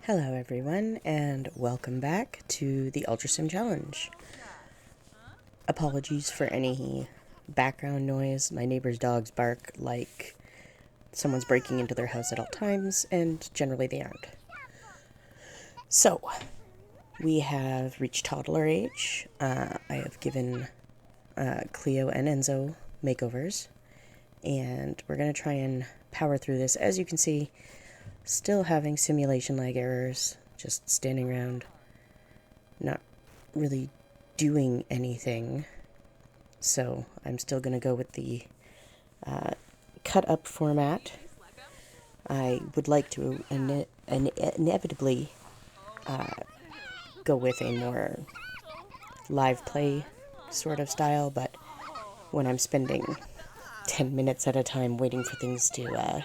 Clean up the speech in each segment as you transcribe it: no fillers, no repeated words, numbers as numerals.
Hello everyone, and welcome back to the Ultra Sim Challenge. Apologies for any background noise. My neighbor's dogs bark like someone's breaking into their house at all times, and generally they aren't. So, we have reached toddler age. I have given Cleo and Enzo makeovers, and we're going to try and power through this. As you can see, still having simulation lag errors, just standing around, not really doing anything. So I'm still going to go with the cut up format. I would like to inevitably go with a more live play sort of style, but when I'm spending 10 minutes at a time waiting for things to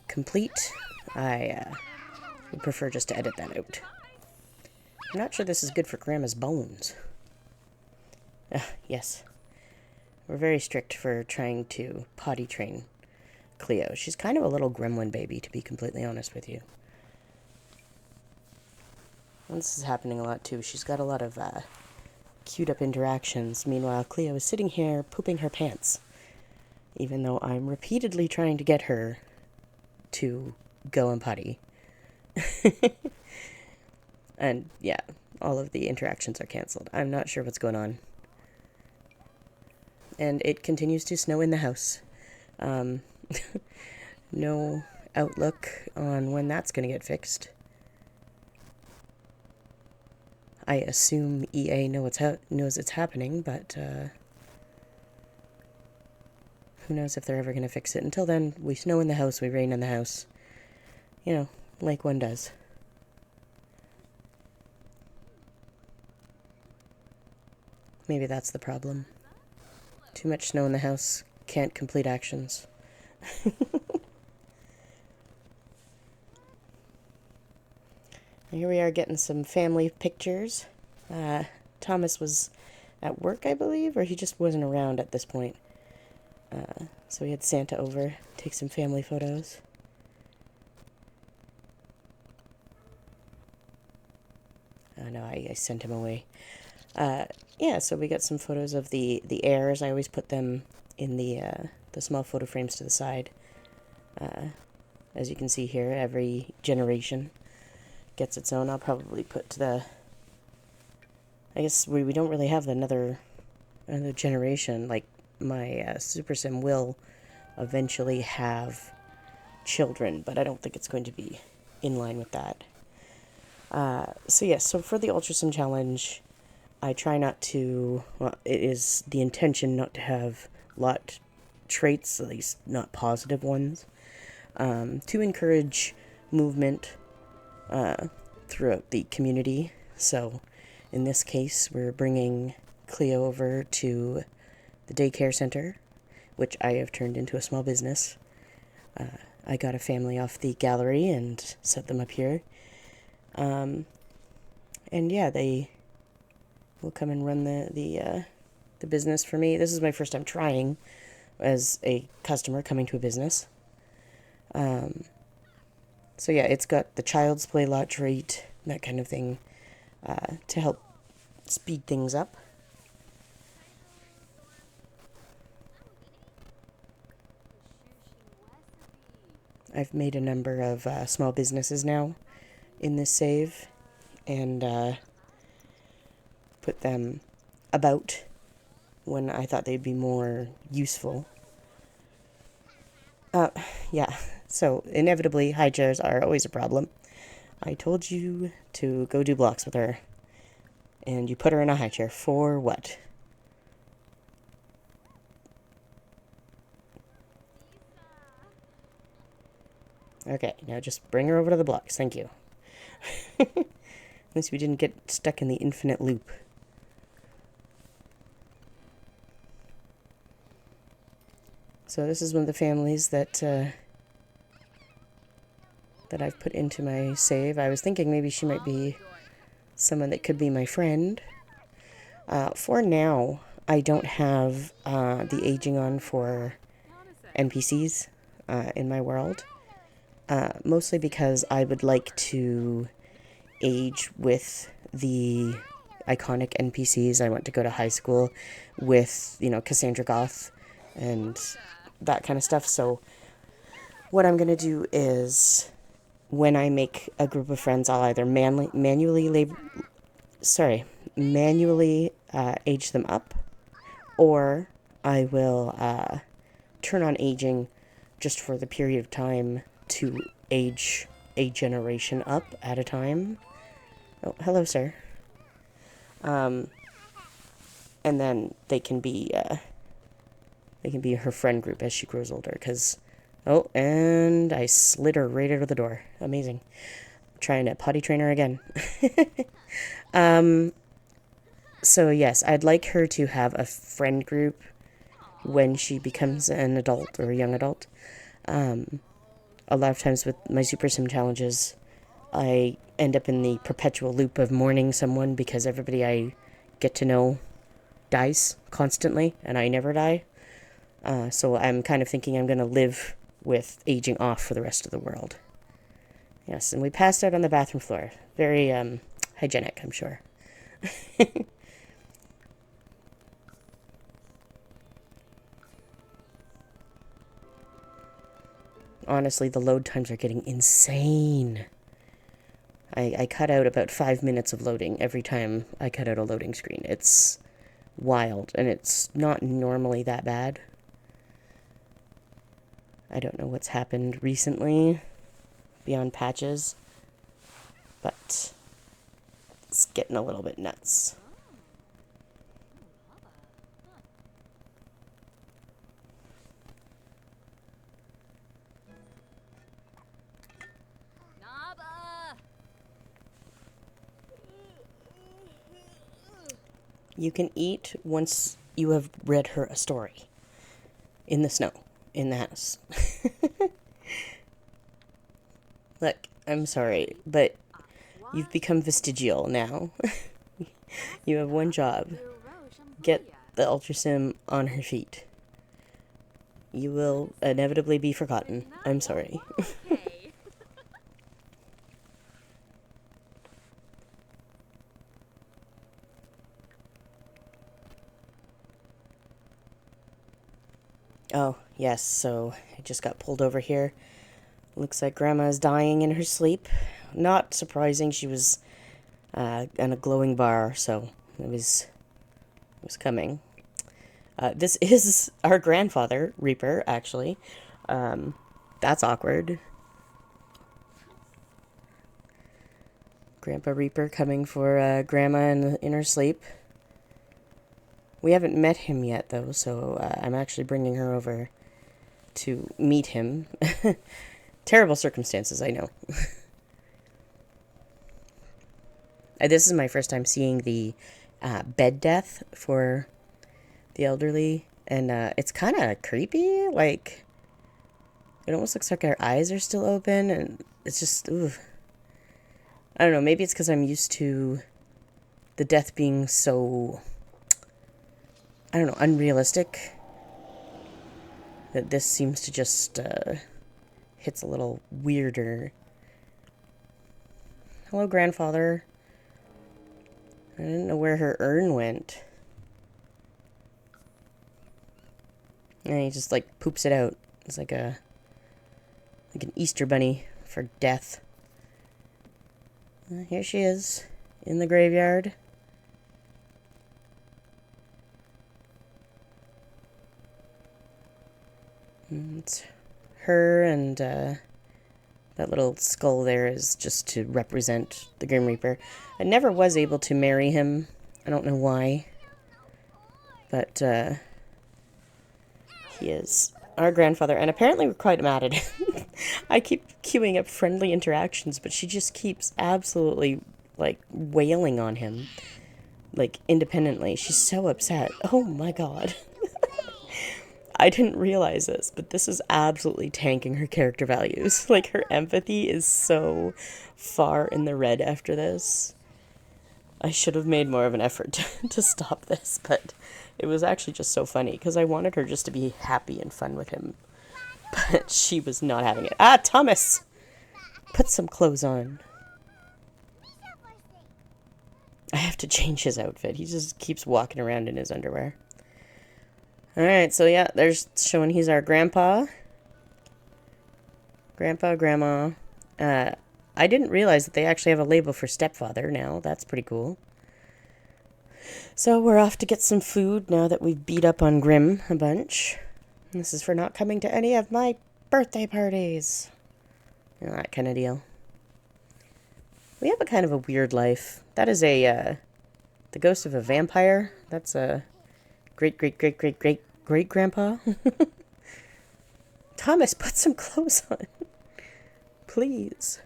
complete, I would prefer just to edit that out. I'm not sure this is good for Grandma's bones. Yes. We're very strict for trying to potty train Cleo. She's kind of a little gremlin baby, to be completely honest with you. And this is happening a lot, too. She's got a lot of queued up interactions. Meanwhile, Cleo is sitting here pooping her pants, even though I'm repeatedly trying to get her to go and potty. And yeah, all of the interactions are canceled. I'm not sure what's going on. And it continues to snow in the house. No outlook on when that's going to get fixed. I assume EA knows it's happening, but who knows if they're ever going to fix it. Until then, we snow in the house, we rain in the house. You know, like one does. Maybe that's the problem. Too much snow in the house, can't complete actions. Here we are getting some family pictures. Thomas was at work, I believe, or he just wasn't around at this point. So we had Santa over, take some family photos. Oh no, I sent him away. Yeah, so we got some photos of the heirs. I always put them in the small photo frames to the side. As you can see here, every generation gets its own. I'll probably put the... I guess we don't really have another generation. Like, my Super Sim will eventually have children, but I don't think it's going to be in line with that. So yes, so for the Ultra Sim Challenge, I try not to, well, it is the intention not to have lot traits, at least not positive ones, to encourage movement throughout the community. So in this case, we're bringing Cleo over to the daycare center, which I have turned into a small business. I got a family off the gallery and set them up here. And yeah, they will come and run the business for me. This is my first time trying as a customer coming to a business. So yeah, it's got the child's play lot trait, that kind of thing, to help speed things up. I've made a number of small businesses now in this save, and put them about when I thought they'd be more useful. Yeah, so inevitably high chairs are always a problem. I told you to go do blocks with her, and you put her in a high chair. For what? Okay, now just bring her over to the blocks. Thank you. At least we didn't get stuck in the infinite loop. So this is one of the families that I've put into my save. I was thinking maybe she might be someone that could be my friend. For now, I don't have the aging on for NPCs in my world. Mostly because I would like to age with the iconic NPCs. I went to go to high school with, you know, Cassandra Goth and that kind of stuff. So what I'm going to do is when I make a group of friends, I'll either manually age them up, or I will turn on aging just for the period of time to age a generation up at a time. Oh, hello, sir. And then they can be her friend group as she grows older. Because, oh, and I slid her right out of the door. Amazing. I'm trying to potty train her again. So yes, I'd like her to have a friend group when she becomes an adult or a young adult. A lot of times with my Super Sim challenges, I end up in the perpetual loop of mourning someone because everybody I get to know dies constantly, and I never die. So I'm kind of thinking I'm going to live with aging off for the rest of the world. Yes, and we passed out on the bathroom floor. Very hygienic, I'm sure. Honestly, the load times are getting insane. I cut out about 5 minutes of loading every time I cut out a loading screen. It's wild, and it's not normally that bad. I don't know what's happened recently beyond patches, but it's getting a little bit nuts. You can eat once you have read her a story. In the snow. In the house. Look, I'm sorry, but you've become vestigial now. You have one job. Get the Ultra Sim on her feet. You will inevitably be forgotten. I'm sorry. Oh, yes, so I just got pulled over here. Looks like Grandma's dying in her sleep. Not surprising, she was on a glowing bar, so it was coming. This is our grandfather, Reaper, actually. That's awkward. Grandpa Reaper coming for Grandma in her sleep. We haven't met him yet, though, so I'm actually bringing her over to meet him. Terrible circumstances, I know. This is my first time seeing the bed death for the elderly, and it's kind of creepy. Like, it almost looks like our eyes are still open, and it's just, ooh. I don't know, maybe it's because I'm used to the death being so, I don't know, unrealistic, that this seems to just hits a little weirder. Hello, grandfather. I didn't know where her urn went. And he just like poops it out. It's like an Easter bunny for death. Here she is in the graveyard. It's her, and that little skull there is just to represent the Grim Reaper. I never was able to marry him. I don't know why. But he is our grandfather, and apparently we're quite mad at him. I keep queuing up friendly interactions, but she just keeps absolutely, like, wailing on him. Like, independently. She's so upset. Oh my god. I didn't realize this, but this is absolutely tanking her character values. Like, her empathy is so far in the red after this. I should have made more of an effort to stop this, but it was actually just so funny, because I wanted her just to be happy and fun with him. But she was not having it. Ah, Thomas! Put some clothes on. to change his outfit. He just keeps walking around in his underwear. Alright, so yeah, there's showing he's our grandpa. Grandpa, grandma. I didn't realize that they actually have a label for stepfather now. That's pretty cool. So we're off to get some food now that we've beat up on Grim a bunch. This is for not coming to any of my birthday parties. You know, that kind of deal. We have a kind of a weird life. That is the ghost of a vampire. That's a great-great-great-great-great-great-grandpa. Thomas, put some clothes on. Please.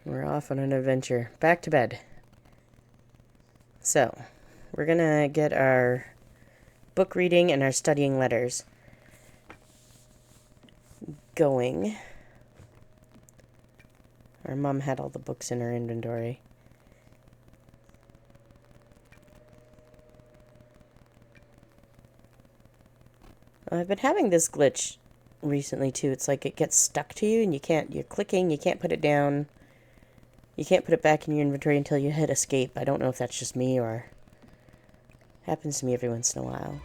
We're off on an adventure. Back to bed. So, we're gonna get our book reading and our studying letters going. Our mom had all the books in her inventory. I've been having this glitch recently too. It's like it gets stuck to you and you're clicking, you can't put it down. You can't put it back in your inventory until you hit escape. I don't know if that's just me or happens to me every once in a while.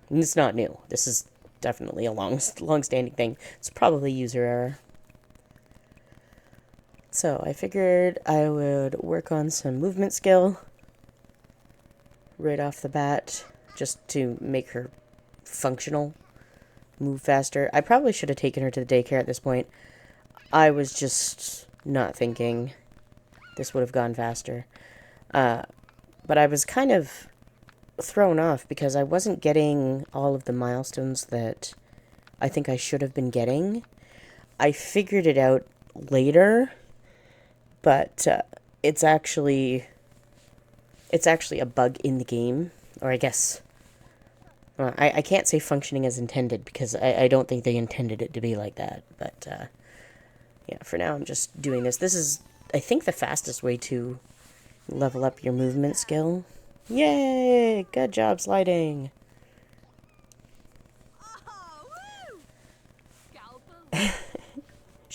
And it's not new. This is definitely a long-standing thing. It's probably user error. So I figured I would work on some movement skill right off the bat just to make her functional, move faster. I probably should have taken her to the daycare at this point. I was just not thinking this would have gone faster. But I was kind of thrown off because I wasn't getting all of the milestones that I think I should have been getting. I figured it out later, but it's actually a bug in the game, or I guess I can't say functioning as intended because I don't think they intended it to be like that. But yeah, for now I'm just doing this. This is, I think, the fastest way to level up your movement skill. Yay! Good job sliding.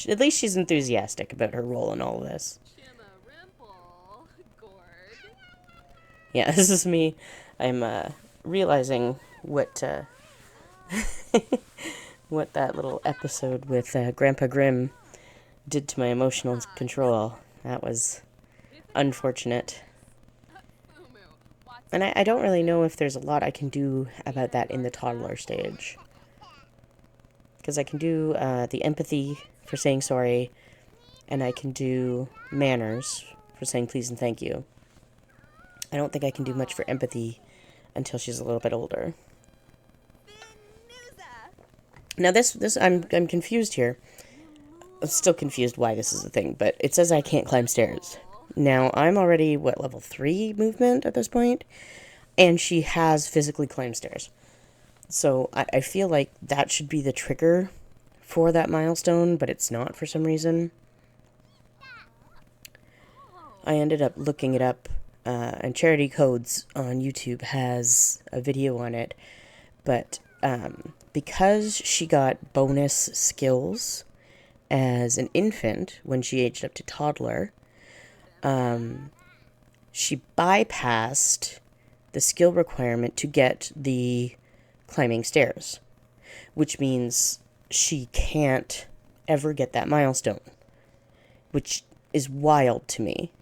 At least she's enthusiastic about her role in all of this. Yeah, this is me. I'm realizing what what that little episode with Grandpa Grimm did to my emotional control. That was unfortunate. And I don't really know if there's a lot I can do about that in the toddler stage. Because I can do the empathy for saying sorry, and I can do manners for saying please and thank you. I don't think I can do much for empathy until she's a little bit older. Now I'm confused here. I'm still confused why this is a thing, but it says I can't climb stairs. Now, I'm already, level 3 movement at this point? And she has physically climbed stairs. So, I feel like that should be the trigger for that milestone, but it's not for some reason. I ended up looking it up, and Charity Codes on YouTube has a video on it. But, because she got bonus skills as an infant when she aged up to toddler, she bypassed the skill requirement to get the climbing stairs, which means she can't ever get that milestone, which is wild to me.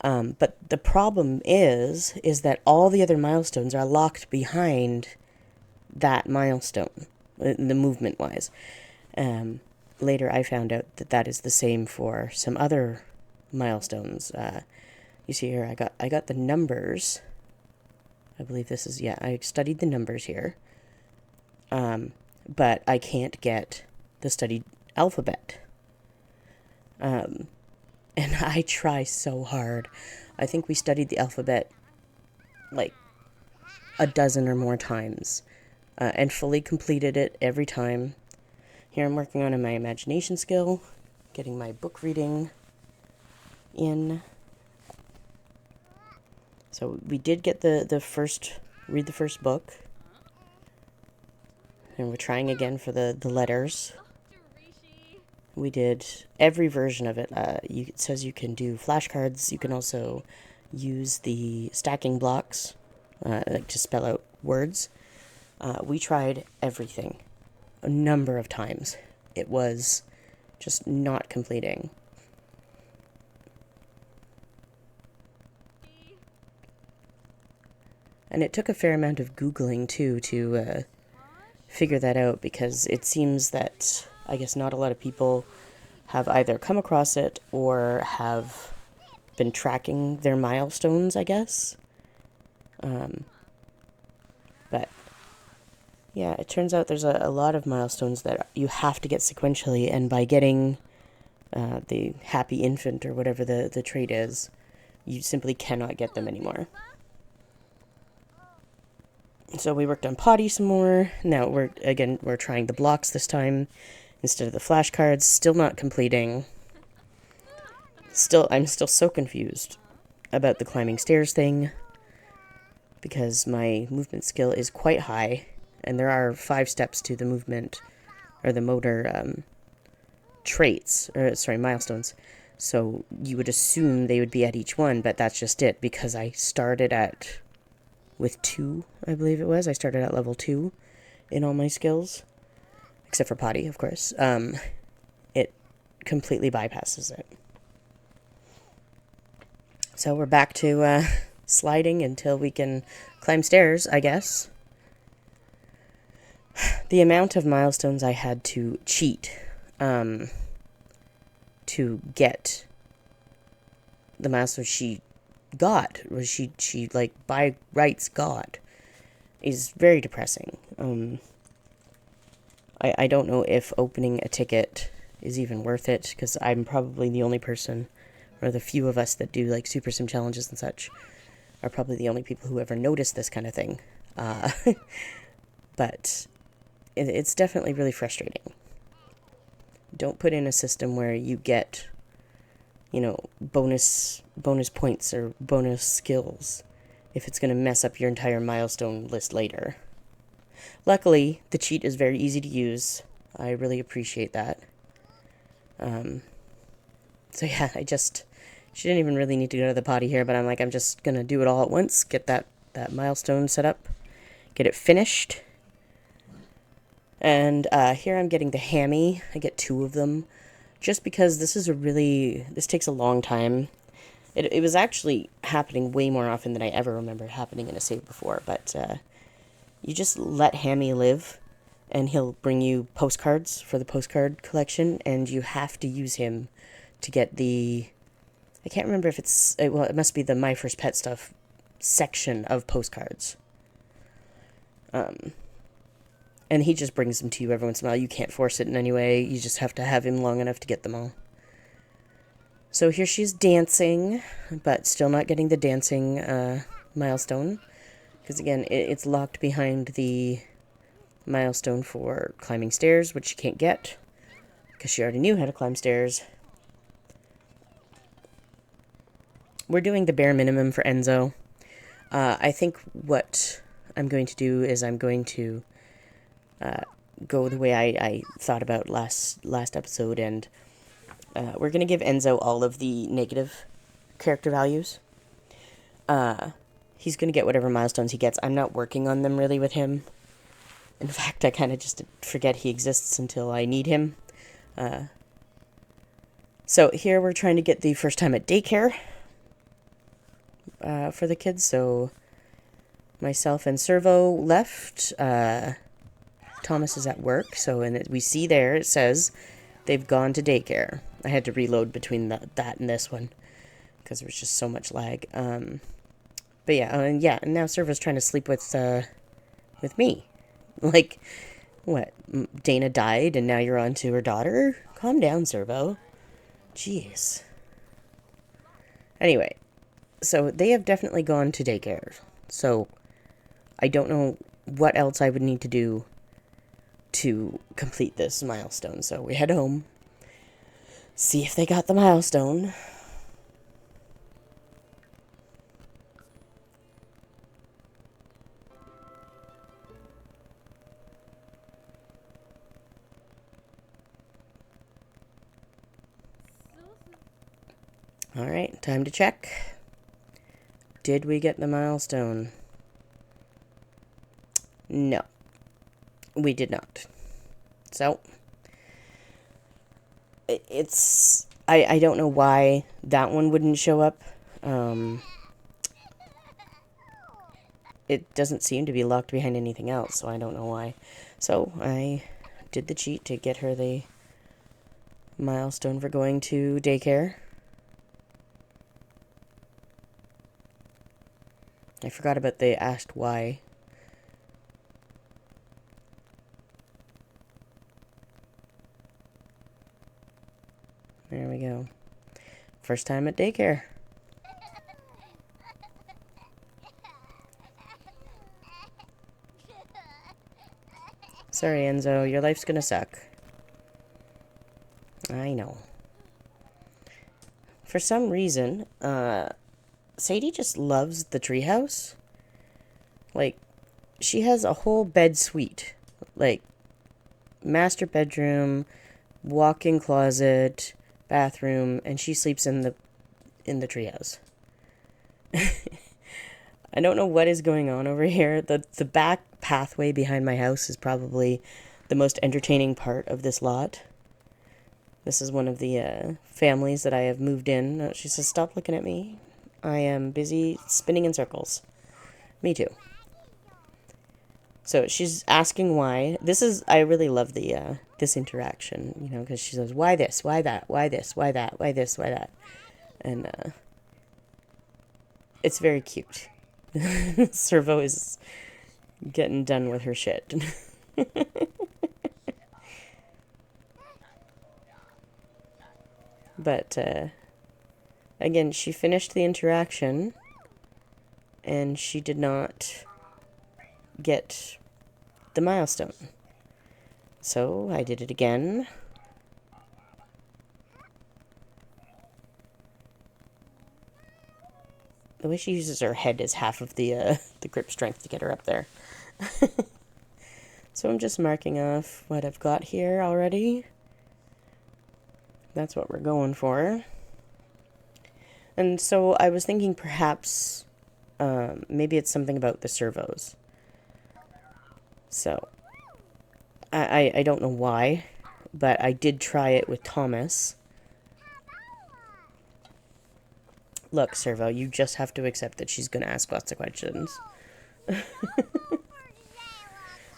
But the problem is that all the other milestones are locked behind that milestone, the movement-wise. Later I found out that that is the same for some other milestones. You see here, I got the numbers. I believe this is, yeah, I studied the numbers here. But I can't get the studied alphabet. And I try so hard. I think we studied the alphabet like a dozen or more times, and fully completed it every time. Here I'm working on my imagination skill, getting my book reading in. So we did get read the first book. And we're trying again for the letters. We did every version of it. It says you can do flashcards. You can also use the stacking blocks like to spell out words. We tried everything a number of times. It was just not completing. And it took a fair amount of Googling, too, to figure that out, because it seems that, I guess, not a lot of people have either come across it or have been tracking their milestones, I guess. But, yeah, it turns out there's a lot of milestones that you have to get sequentially, and by getting the happy infant or whatever the trait is, you simply cannot get them anymore. So we worked on potty some more. Now we're trying the blocks this time instead of the flashcards. Still not completing. I'm still so confused about the climbing stairs thing, because my movement skill is quite high, and there are 5 steps to the movement or the motor traits, milestones. So you would assume they would be at each one, but that's just it, because I started with 2, I believe it was. I started at level 2 in all my skills, except for potty, of course. It completely bypasses it. So we're back to sliding until we can climb stairs, I guess. The amount of milestones I had to cheat to get the milestones she got, was she like by rights got, is very depressing. I don't know if opening a ticket is even worth it, because I'm probably the only person, or the few of us that do like Super Sim challenges and such, are probably the only people who ever notice this kind of thing. But it's definitely really frustrating. Don't put in a system where you get, bonus points or bonus skills if it's going to mess up your entire milestone list later. Luckily, the cheat is very easy to use. I really appreciate that. So yeah, she didn't even really need to go to the potty here, but I'm just going to do it all at once, get that milestone set up, get it finished. And here I'm getting the hammy. I get 2 of them, just because this takes a long time. It was actually happening way more often than I ever remember happening in a save before, but you just let Hammy live, and he'll bring you postcards for the postcard collection, and you have to use him to get I can't remember if it must be the My First Pet Stuff section of postcards. And he just brings them to you every once in a while. You can't force it in any way. You just have to have him long enough to get them all. So here she's dancing, but still not getting the dancing milestone. Because again, it's locked behind the milestone for climbing stairs, which she can't get, because she already knew how to climb stairs. We're doing the bare minimum for Enzo. I think what I'm going to do is I'm going to go the way I thought about last episode, and we're going to give Enzo all of the negative character values. He's going to get whatever milestones he gets. I'm not working on them really with him. In fact, I kind of just forget he exists until I need him. So here we're trying to get the first time at daycare for the kids. So myself and Servo left. Thomas is at work. So we see there it says they've gone to daycare. I had to reload between that and this one because there was just so much lag. But yeah, and now Servo's trying to sleep with me. Like, what? Dana died and now you're on to her daughter? Calm down, Servo. Jeez. Anyway, so they have definitely gone to daycare. So I don't know what else I would need to do to complete this milestone. So we head home, see if they got the milestone. Alright, time to check. Did we get the milestone? No, we did not. So, I don't know why that one wouldn't show up. It doesn't seem to be locked behind anything else, so I don't know why. So, I did the cheat to get her the milestone for going to daycare. I forgot about they asked why. There we go. First time at daycare. Sorry, Enzo, your life's gonna suck. I know. For some reason, Sadie just loves the treehouse. Like, she has a whole bed suite. Like, master bedroom, walk-in closet, bathroom, and she sleeps in the treehouse. I don't know what is going on over here. The back pathway behind my house is probably the most entertaining part of this lot. This is one of the families that I have moved in. She says, "Stop looking at me. I am busy spinning in circles." Me too. So she's asking why. I really love the this interaction, you know, because she says, "Why this? Why that? Why this? Why that? Why this? Why that?" And it's very cute. Servo is getting done with her shit. But again, she finished the interaction and she did not get the milestone. So I did it again. The way she uses her head is half of the grip strength to get her up there. So I'm just marking off what I've got here already. That's what we're going for. And so I was thinking perhaps maybe it's something about the servos. So I don't know why, but I did try it with Thomas. Look, Servo, you just have to accept that she's going to ask lots of questions.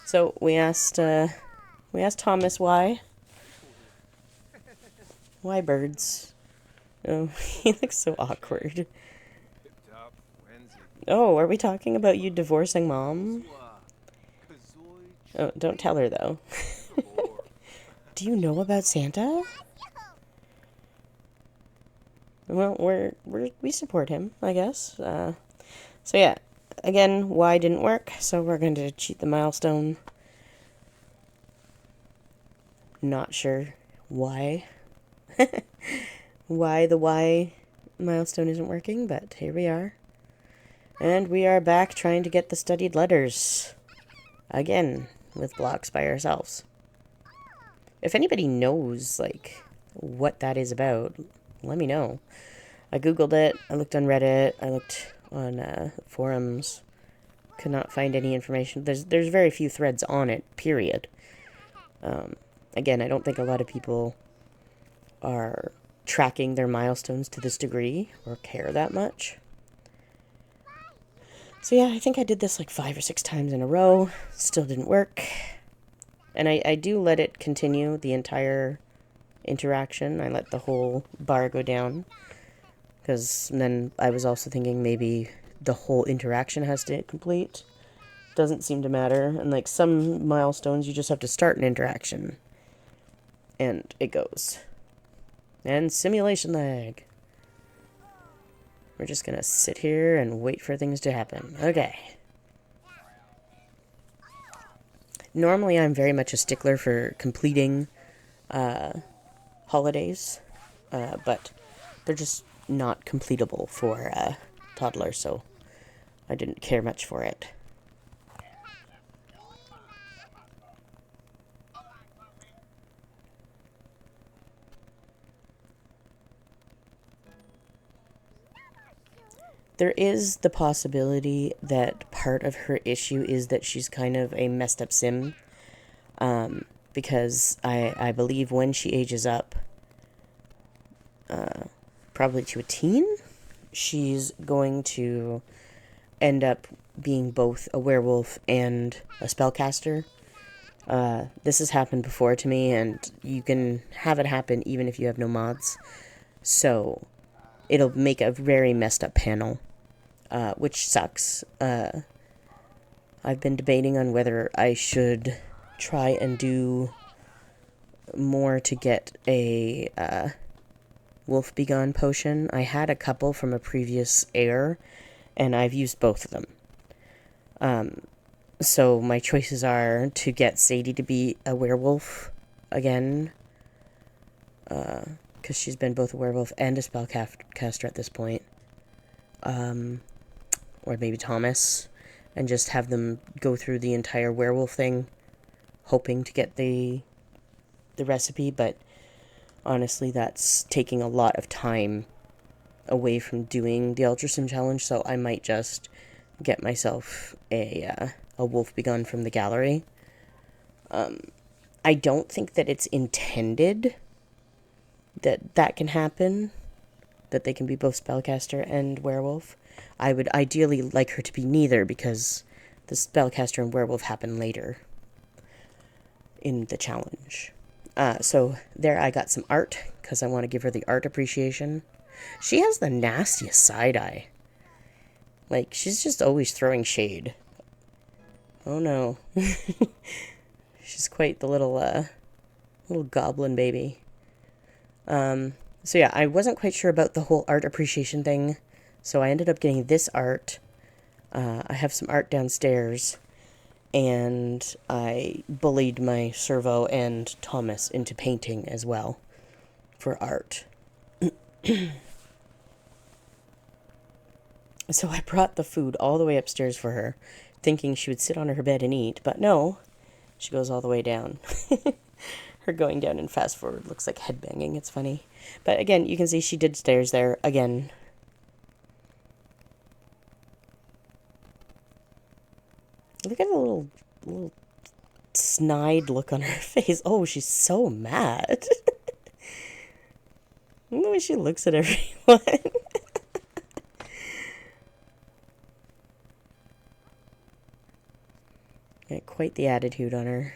So we asked Thomas why. Why birds? Oh, he looks so awkward. Oh, are we talking about you divorcing Mom? Oh, don't tell her, though. Do you know about Santa? Well, we support him, I guess. So yeah, again, why didn't work, so we're going to cheat the milestone. Not sure why. Why the why milestone isn't working, but here we are. And we are back trying to get the studied letters. Again, with blocks by ourselves. If anybody knows, like, what that is about, let me know. I googled it, I looked on Reddit, I looked on forums. Could not find any information. There's very few threads on it, period. Again, I don't think a lot of people are tracking their milestones to this degree or care that much. So yeah, I think I did this like 5 or 6 times in a row. Still didn't work. And I do let it continue the entire interaction. I let the whole bar go down. Because then I was also thinking maybe the whole interaction has to complete. Doesn't seem to matter. And like some milestones, you just have to start an interaction. And it goes. And simulation lag. We're just gonna sit here and wait for things to happen. Okay. Normally I'm very much a stickler for completing holidays. But they're just not completable for Toddler, so I didn't care much for it. There is the possibility that part of her issue is that she's kind of a messed up sim. Because I believe when she ages up, probably to a teen, she's going to end up being both a werewolf and a spellcaster. This has happened before to me, and you can have it happen even if you have no mods. So it'll make a very messed up panel, which sucks. I've been debating on whether I should try and do more to get a Wolf Begone potion. I had a couple from a previous heir, and I've used both of them. So my choices are to get Sadie to be a werewolf again, because she's been both a werewolf and a spellcaster at this point. Or maybe Thomas, and just have them go through the entire werewolf thing, hoping to get the recipe, but honestly, that's taking a lot of time away from doing the Ultra Sim Challenge, so I might just get myself a Wolf Begone from the gallery. I don't think that it's intended that can happen, that they can be both spellcaster and werewolf. I would ideally like her to be neither, because the spellcaster and werewolf happen later in the challenge. So there I got some art, because I want to give her the art appreciation. She has the nastiest side eye. Like, she's just always throwing shade. Oh no. She's quite the little goblin baby. So yeah, I wasn't quite sure about the whole art appreciation thing, so I ended up getting this art. I have some art downstairs, and I bullied my Servo and Thomas into painting as well for art. So I brought the food all the way upstairs for her, thinking she would sit on her bed and eat, but no, she goes all the way down. Her going down and fast forward looks like headbanging. It's funny. But again, you can see she did stairs there again. Look at the little snide look on her face. Oh, she's so mad. Look the way she looks at everyone. Got quite the attitude on her.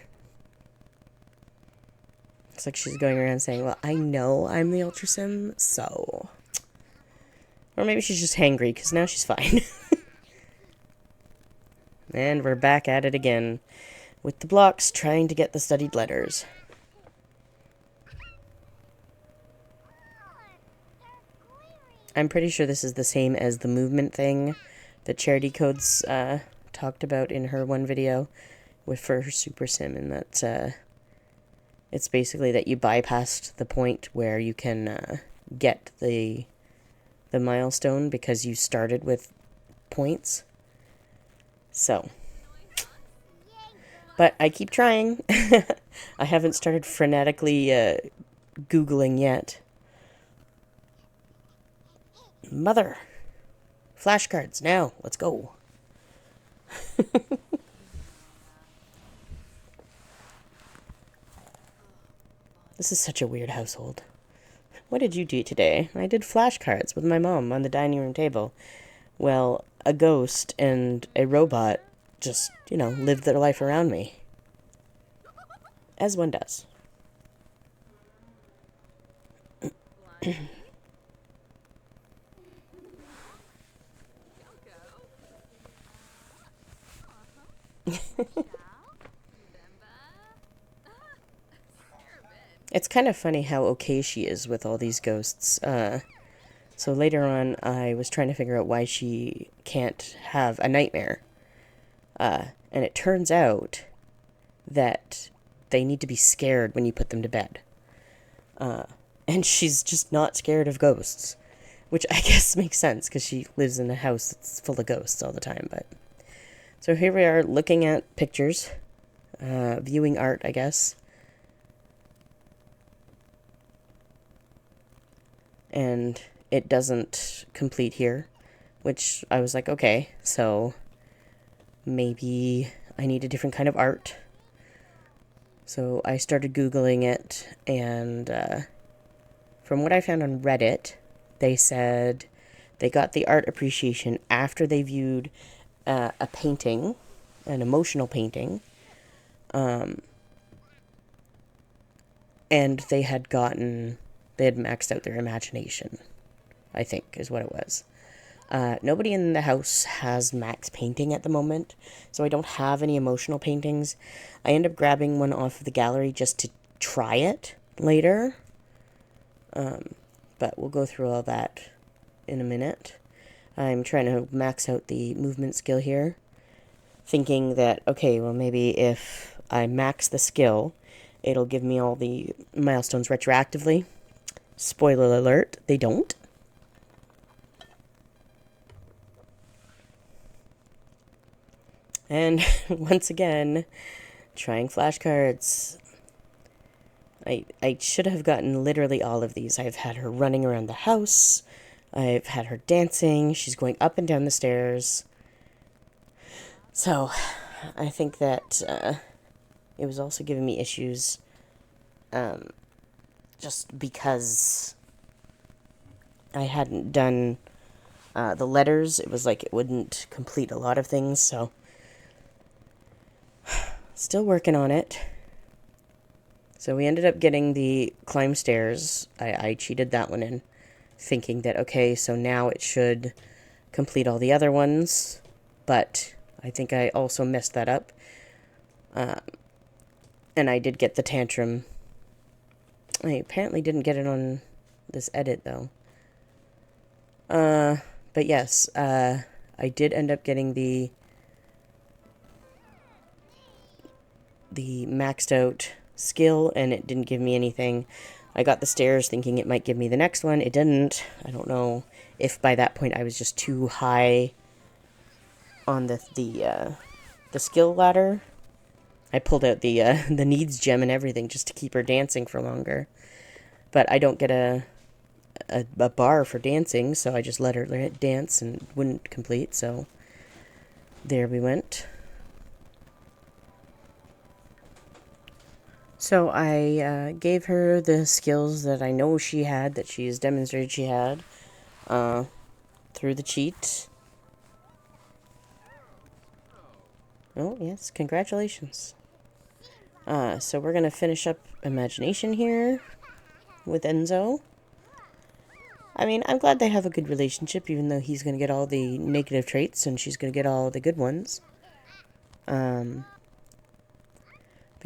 It's like she's going around saying, well, I know I'm the Ultra Sim, so... Or maybe she's just hangry, because now she's fine. And we're back at it again, with the blocks trying to get the studied letters. I'm pretty sure this is the same as the movement thing that Charity Codes talked about in her one video for her Super Sim, and that it's basically that you bypassed the point where you can get the milestone because you started with points. So, but I keep trying. I haven't started frenetically Googling yet. Mother! Flashcards, now, let's go. This is such a weird household. What did you do today? I did flashcards with my mom on the dining room table. Well, a ghost and a robot just, lived their life around me. As one does. It's kind of funny how okay she is with all these ghosts. So later on, I was trying to figure out why she can't have a nightmare. And it turns out that they need to be scared when you put them to bed. And she's just not scared of ghosts. Which I guess makes sense, because she lives in a house that's full of ghosts all the time. But so here we are looking at pictures. Viewing art, I guess. And it doesn't complete here. which I was like, okay, so maybe I need a different kind of art. So I started Googling it, and from what I found on Reddit, they said they got the art appreciation after they viewed a painting, an emotional painting, and they had maxed out their imagination, I think is what it was. Nobody in the house has max painting at the moment, so I don't have any emotional paintings. I end up grabbing one off of the gallery just to try it later. But we'll go through all that in a minute. I'm trying to max out the movement skill here, thinking that, okay, well, maybe if I max the skill, it'll give me all the milestones retroactively. Spoiler alert, they don't. And once again, trying flashcards. I should have gotten literally all of these. I've had her running around the house. I've had her dancing. She's going up and down the stairs. So, I think that it was also giving me issues just because I hadn't done the letters. It was like it wouldn't complete a lot of things, so still working on it. So we ended up getting the climb stairs. I cheated that one in, thinking that, okay, so now it should complete all the other ones, but I think I also messed that up. And I did get the tantrum. I apparently didn't get it on this edit, though. But yes, I did end up getting the maxed out skill, and it didn't give me anything. I got the stairs thinking it might give me the next one. It didn't. I don't know if by that point I was just too high on the skill ladder. I pulled out the needs gem and everything just to keep her dancing for longer. But I don't get a bar for dancing, so I just let her dance and wouldn't complete, so there we went. So I gave her the skills that I know she had, that she has demonstrated she had, through the cheat. Oh, yes, congratulations. So we're going to finish up imagination here with Enzo. I mean, I'm glad they have a good relationship, even though he's going to get all the negative traits and she's going to get all the good ones. But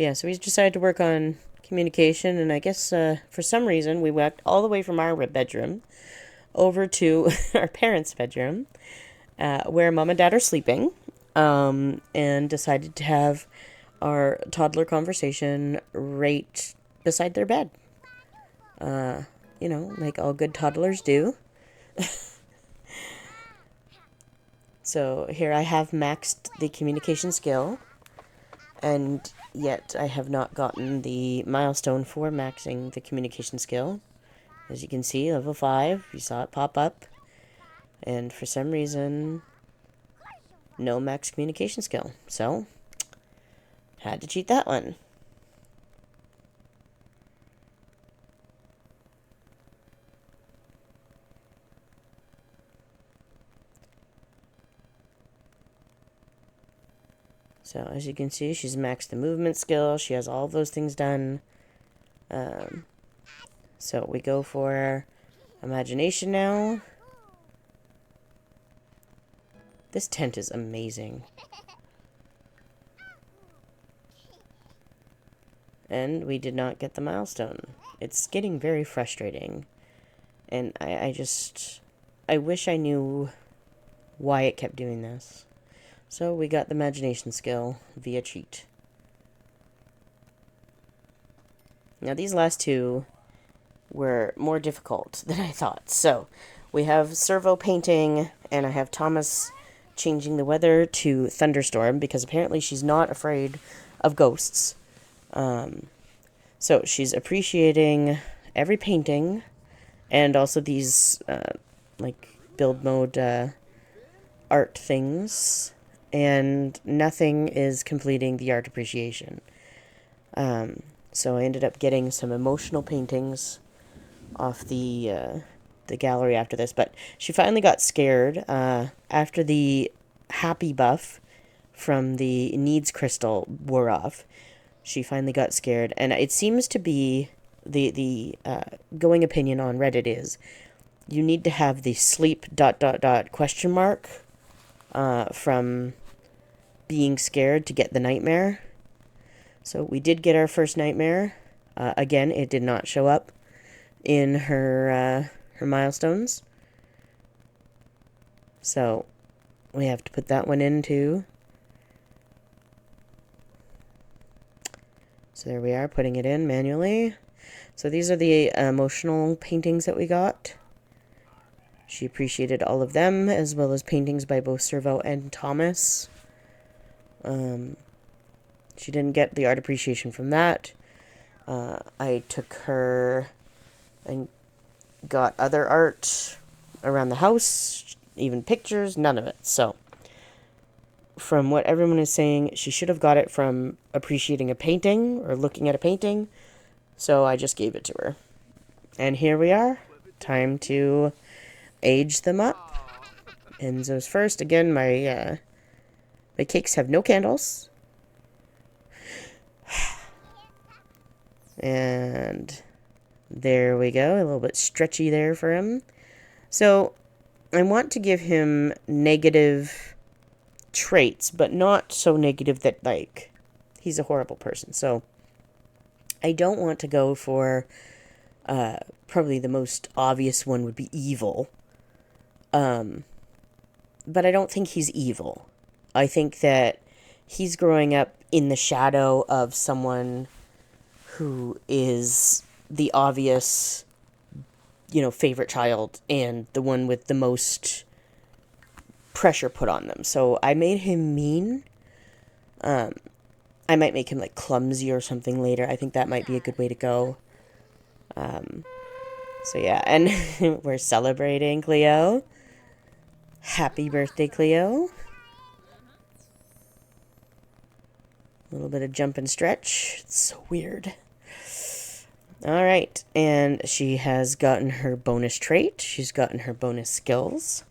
yeah, so we decided to work on communication, and I guess for some reason we walked all the way from our bedroom over to our parents' bedroom, where Mom and Dad are sleeping, and decided to have our toddler conversation right beside their bed. You know, like all good toddlers do. So here I have maxed the communication skill, and yet I have not gotten the milestone for maxing the communication skill. As you can see, level 5, you saw it pop up, and for some reason, no max communication skill. So, had to cheat that one. So, as you can see, she's maxed the movement skill. She has all those things done. So, we go for imagination now. This tent is amazing. And we did not get the milestone. It's getting very frustrating. And I wish I knew why it kept doing this. So we got the imagination skill via cheat. Now these last two were more difficult than I thought. So we have servo painting, and I have Thomas changing the weather to thunderstorm, because apparently she's not afraid of ghosts. So she's appreciating every painting, and also these like build mode art things, and nothing is completing the art appreciation. So I ended up getting some emotional paintings off the gallery after this, but she finally got scared after the happy buff from the needs crystal wore off. She finally got scared, and it seems to be the going opinion on Reddit is you need to have the sleep ... question mark from being scared to get the nightmare. So we did get our first nightmare. Again, it did not show up in her milestones. So we have to put that one in too. So there we are, putting it in manually. So these are the emotional paintings that we got. She appreciated all of them, as well as paintings by both Servo and Thomas. She didn't get the art appreciation from that. I took her and got other art around the house, even pictures, none of it. So, from what everyone is saying, she should have got it from appreciating a painting or looking at a painting. So I just gave it to her. And here we are. Time to age them up. Enzo's first. Again, my cakes have no candles. And there we go. A little bit stretchy there for him. So I want to give him negative traits, but not so negative that, like, he's a horrible person. So I don't want to go for, probably the most obvious one would be evil. But I don't think he's evil. I think that he's growing up in the shadow of someone who is the obvious, favorite child and the one with the most pressure put on them. So I made him mean. I might make him like clumsy or something later. I think that might be a good way to go. So yeah, and we're celebrating Cleo. Happy birthday, Cleo. A little bit of jump and stretch. It's so weird. All right, and she has gotten her bonus trait. She's gotten her bonus skills.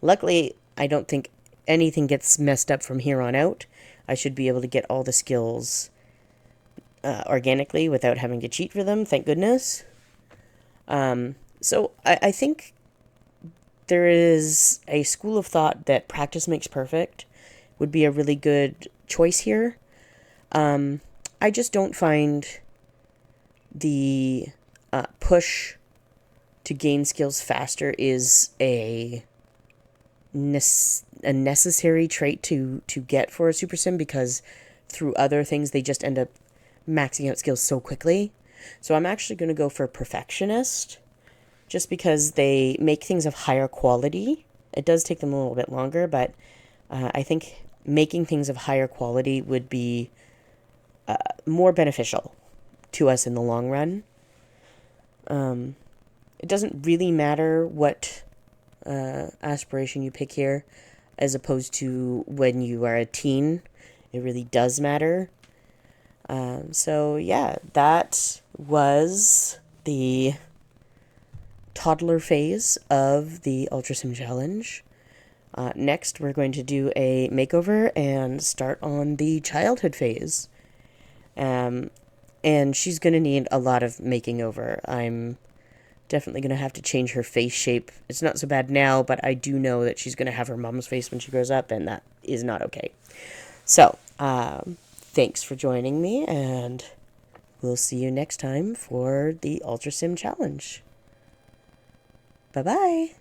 Luckily, I don't think anything gets messed up from here on out. I should be able to get all the skills organically without having to cheat for them, thank goodness. So I think there is a school of thought that practice makes perfect would be a really good choice here. I just don't find the push to gain skills faster is a necessary trait to get for a super sim, because through other things they just end up maxing out skills so quickly. So I'm actually going to go for perfectionist, just because they make things of higher quality. It does take them a little bit longer, but I think making things of higher quality would be more beneficial to us in the long run. It doesn't really matter what aspiration you pick here, as opposed to when you are a teen. It really does matter. So yeah, that was the toddler phase of the Ultra Sim Challenge. Next, we're going to do a makeover and start on the childhood phase. And she's going to need a lot of making over. I'm definitely going to have to change her face shape. It's not so bad now, but I do know that she's going to have her mom's face when she grows up, and that is not okay. So, thanks for joining me, and we'll see you next time for the Ultra Sim Challenge. Bye-bye!